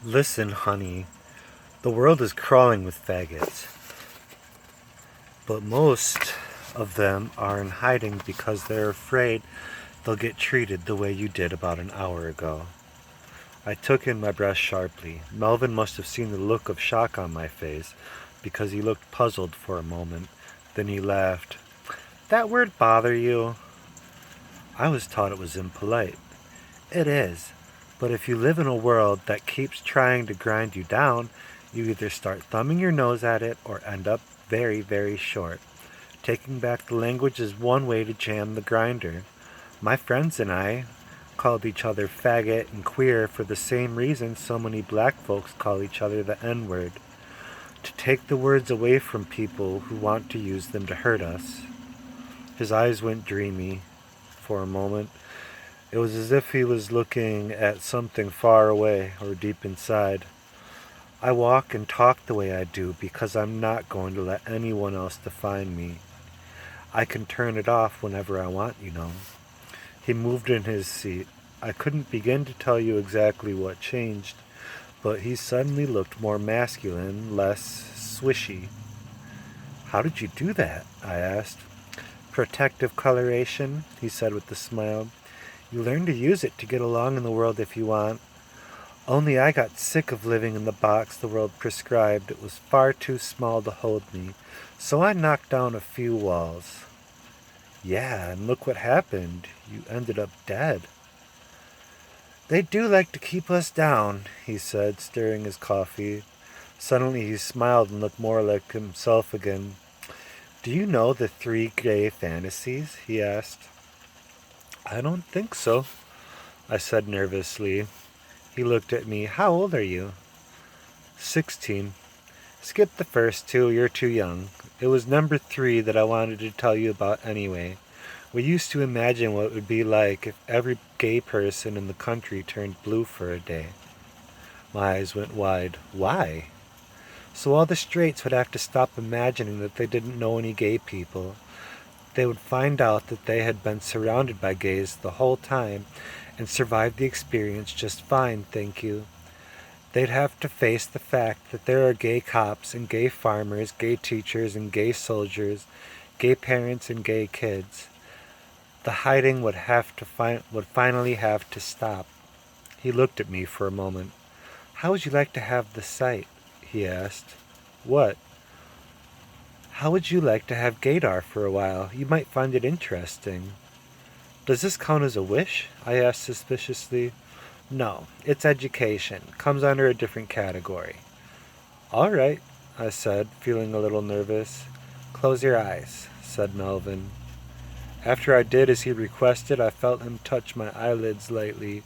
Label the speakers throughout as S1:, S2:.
S1: Listen, honey, the world is crawling with faggots, but most of them are in hiding because they're afraid they'll get treated the way you did about an hour ago. I took in my breath sharply. Melvin must have seen the look of shock on my face because he looked puzzled for a moment. Then he laughed. That word bother you? I was taught it was impolite. It is. But if you live in a world that keeps trying to grind you down, you either start thumbing your nose at it or end up very, very short. Taking back the language is one way to jam the grinder. My friends and I called each other faggot and queer for the same reason so many black folks call each other the N-word. To take the words away from people who want to use them to hurt us. His eyes went dreamy for a moment. It was as if he was looking at something far away or deep inside. I walk and talk the way I do because I'm not going to let anyone else define me. I can turn it off whenever I want, you know. He moved in his seat. I couldn't begin to tell you exactly what changed, but he suddenly looked more masculine, less swishy. How did you do that? I asked. Protective coloration, he said with a smile. You learn to use it to get along in the world if you want. Only I got sick of living in the box the world prescribed. It was far too small to hold me, so I knocked down a few walls. Yeah, and look what happened. You ended up dead. They do like to keep us down, he said, stirring his coffee. Suddenly he smiled and looked more like himself again. Do you know the 3 gay fantasies? He asked. I don't think so, I said nervously. He looked at me. How old are you? 16. Skip the first 2, you're too young. It was number 3 that I wanted to tell you about anyway. We used to imagine what it would be like if every gay person in the country turned blue for a day. My eyes went wide. Why? So all the straights would have to stop imagining that they didn't know any gay people. They would find out that they had been surrounded by gays the whole time and survived the experience just fine, thank you. They'd have to face the fact that there are gay cops and gay farmers, gay teachers and gay soldiers, gay parents and gay kids. The hiding would finally have to stop. He looked at me for a moment. How would you like to have the sight? He asked. What? How would you like to have gaydar for a while? You might find it interesting. Does this count as a wish? I asked suspiciously. No, it's education. Comes under a different category. All right, I said, feeling a little nervous. Close your eyes, said Melvin. After I did as he requested, I felt him touch my eyelids lightly.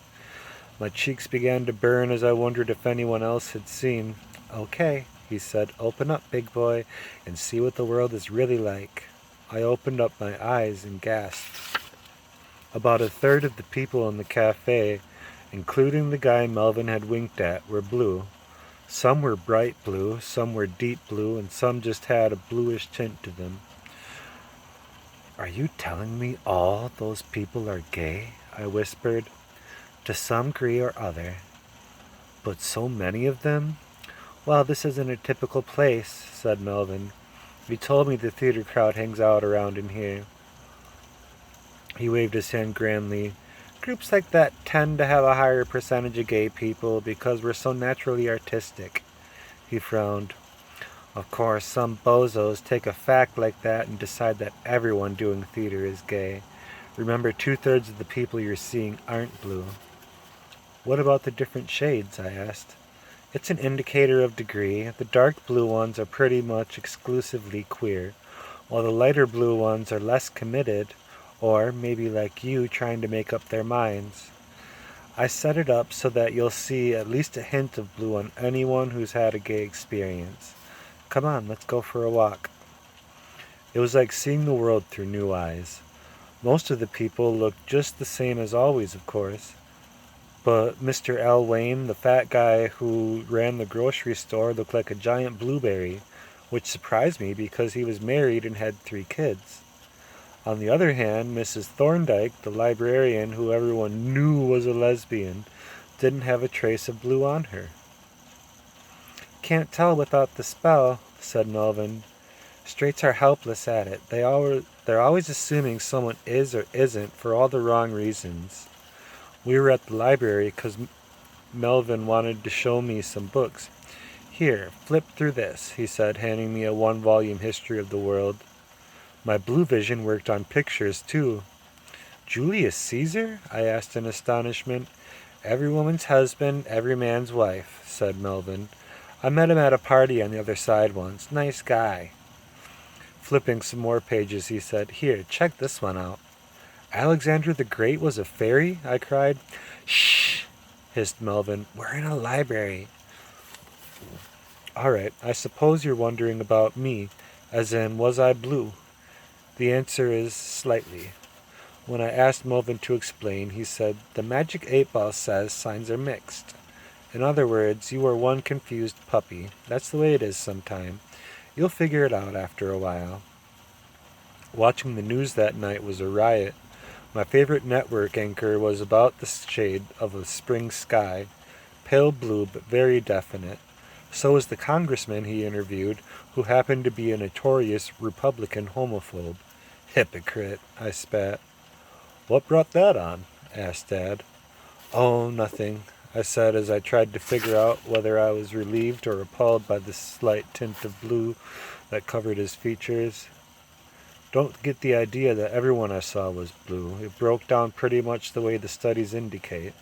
S1: My cheeks began to burn as I wondered if anyone else had seen. Okay, he said, open up, big boy, and see what the world is really like. I opened up my eyes and gasped. About a third of the people in the cafe, including the guy Melvin had winked at, were blue. Some were bright blue, some were deep blue, and some just had a bluish tint to them. Are you telling me all those people are gay? I whispered. To some degree or other. But so many of them? Well, this isn't a typical place, said Melvin. You told me the theater crowd hangs out around in here. He waved his hand grandly. Groups like that tend to have a higher percentage of gay people because we're so naturally artistic. He frowned. Of course, some bozos take a fact like that and decide that everyone doing theater is gay. Remember, 2/3 of the people you're seeing aren't blue. What about the different shades? I asked. It's an indicator of degree. The dark blue ones are pretty much exclusively queer, while the lighter blue ones are less committed, or maybe like you trying to make up their minds. I set it up so that you'll see at least a hint of blue on anyone who's had a gay experience. Come on, let's go for a walk. It was like seeing the world through new eyes. Most of the people looked just the same as always, of course. But Mr. L. Wayne, the fat guy who ran the grocery store, looked like a giant blueberry, which surprised me because he was married and had 3 kids. On the other hand, Mrs. Thorndyke, the librarian who everyone knew was a lesbian, didn't have a trace of blue on her. Can't tell without the spell, said Melvin. Straights are helpless at it. They're always assuming someone is or isn't for all the wrong reasons. We were at the library because Melvin wanted to show me some books. Here, flip through this, he said, handing me a one-volume history of the world. My blue vision worked on pictures, too. Julius Caesar? I asked in astonishment. Every woman's husband, every man's wife, said Melvin. I met him at a party on the other side once. Nice guy. Flipping some more pages, he said, Here, check this one out. Alexander the Great was a fairy? I cried. Shh, hissed Melvin. We're in a library. All right, I suppose you're wondering about me, as in, was I blue? The answer is slightly. When I asked Melvin to explain, he said, The magic 8-ball says signs are mixed. In other words, you are one confused puppy. That's the way it is sometime. You'll figure it out after a while. Watching the news that night was a riot. My favorite network anchor was about the shade of a spring sky, pale blue but very definite. So was the congressman he interviewed, who happened to be a notorious Republican homophobe. Hypocrite, I spat. What brought that on? Asked Dad. Oh, nothing, I said as I tried to figure out whether I was relieved or appalled by the slight tint of blue that covered his features. Don't get the idea that everyone I saw was blue. It broke down pretty much the way the studies indicate.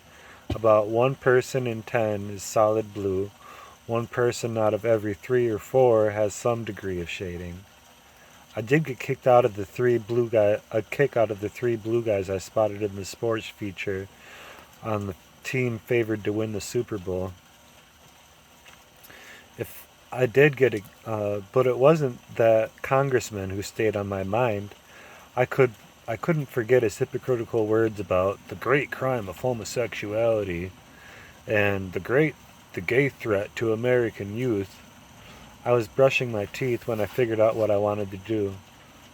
S1: About 1 person in 10 is solid blue. 1 person out of every 3 or 4 has some degree of shading. I did get kicked out of the 3 blue guy. A kick out of the 3 blue guys I spotted in the sports feature on the team favored to win the Super Bowl. If I did get but it wasn't that congressman who stayed on my mind. I couldn't forget his hypocritical words about the great crime of homosexuality and the gay threat to American youth. I was brushing my teeth when I figured out what I wanted to do.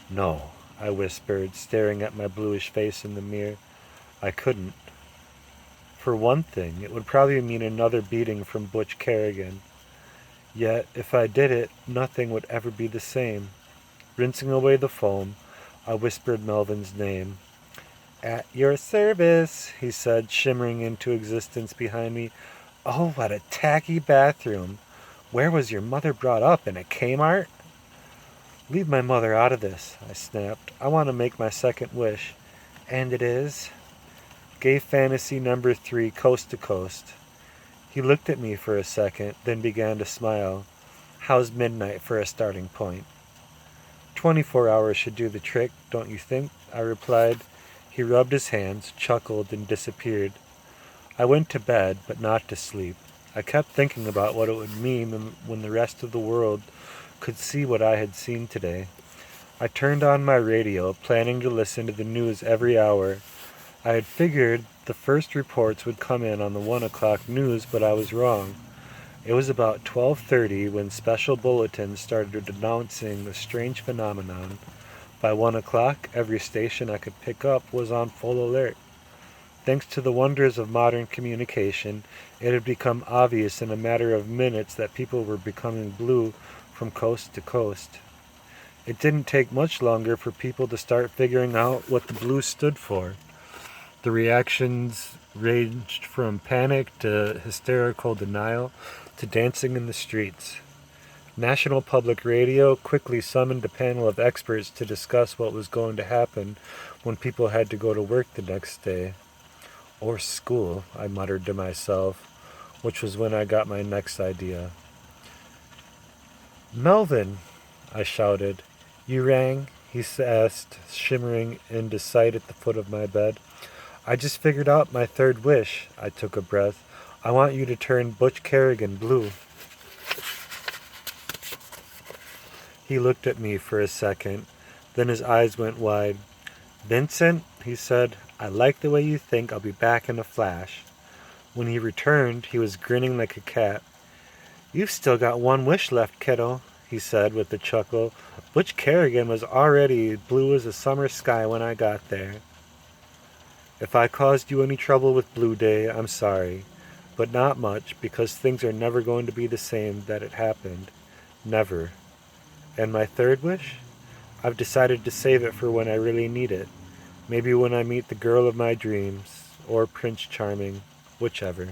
S1: No, I whispered, staring at my bluish face in the mirror. I couldn't. For one thing, it would probably mean another beating from Butch Kerrigan. Yet, if I did it, nothing would ever be the same. Rinsing away the foam, I whispered Melvin's name. At your service, he said, shimmering into existence behind me. Oh, what a tacky bathroom. Where was your mother brought up, in a Kmart? Leave my mother out of this, I snapped. I want to make my second wish. And it is? Gay fantasy number 3, coast to coast. He looked at me for a second, then began to smile. How's midnight for a starting point? 24 hours should do the trick, don't you think? I replied. He rubbed his hands, chuckled, and disappeared. I went to bed, but not to sleep. I kept thinking about what it would mean when the rest of the world could see what I had seen today. I turned on my radio, planning to listen to the news every hour. I had figured the first reports would come in on the 1 o'clock news, but I was wrong. It was about 12:30 when special bulletins started announcing the strange phenomenon. By 1 o'clock, every station I could pick up was on full alert. Thanks to the wonders of modern communication, it had become obvious in a matter of minutes that people were becoming blue from coast to coast. It didn't take much longer for people to start figuring out what the blue stood for. The reactions ranged from panic to hysterical denial to dancing in the streets. National Public Radio quickly summoned a panel of experts to discuss what was going to happen when people had to go to work the next day. Or school, I muttered to myself, which was when I got my next idea. Melvin, I shouted. You rang? He asked, shimmering into sight at the foot of my bed. I just figured out my third wish. I took a breath. I want you to turn Butch Kerrigan blue. He looked at me for a second. Then his eyes went wide. Vincent, he said, I like the way you think. I'll be back in a flash. When he returned, he was grinning like a cat. You've still got 1 wish left, kiddo, he said with a chuckle. Butch Kerrigan was already blue as a summer sky when I got there. If I caused you any trouble with Blue Day, I'm sorry. but not much, because things are never going to be the same that it happened. Never. And my third wish? I've decided to save it for when I really need it. Maybe when I meet the girl of my dreams, or Prince Charming, whichever.